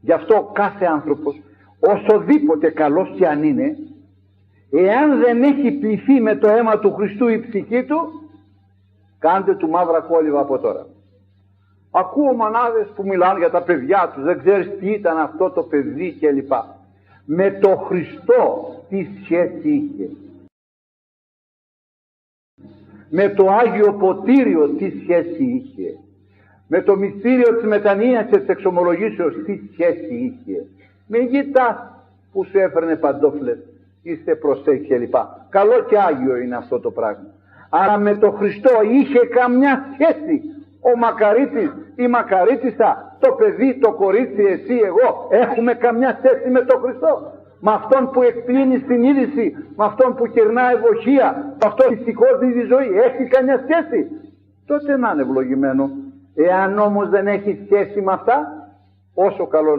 Γι' αυτό κάθε άνθρωπος, όσοδήποτε καλός και αν είναι, εάν δεν έχει πληθεί με το αίμα του Χριστού η ψυχή του, κάντε του μαύρα κόλληβα από τώρα. Ακούω μανάδες που μιλάνε για τα παιδιά τους, δεν ξέρεις τι ήταν αυτό το παιδί κλπ. Με το Χριστό τι σχέση είχε? Με το Άγιο Ποτήριο τι σχέση είχε? Με το μυστήριο της μετανοίας και της εξομολογήσεως τι σχέση είχε? Μην κοιτάς που σου έφερνε παντόφλες, είστε προσέχει κλπ. Καλό και Άγιο είναι αυτό το πράγμα. Αλλά με το Χριστό είχε καμιά σχέση ο μακαρίτης, η μακαρίτισσα, το παιδί, το κορίτσι, εσύ, εγώ, έχουμε καμιά σχέση με τον Χριστό? Με αυτόν που εκπλήνει στην είδηση, με αυτόν που κερνά ευωχία, με αυτόν που σηκώζει τη ζωή, έχει καμιά σχέση? Τότε να είναι ευλογημένο. Εάν όμως δεν έχει σχέση με αυτά, όσο καλό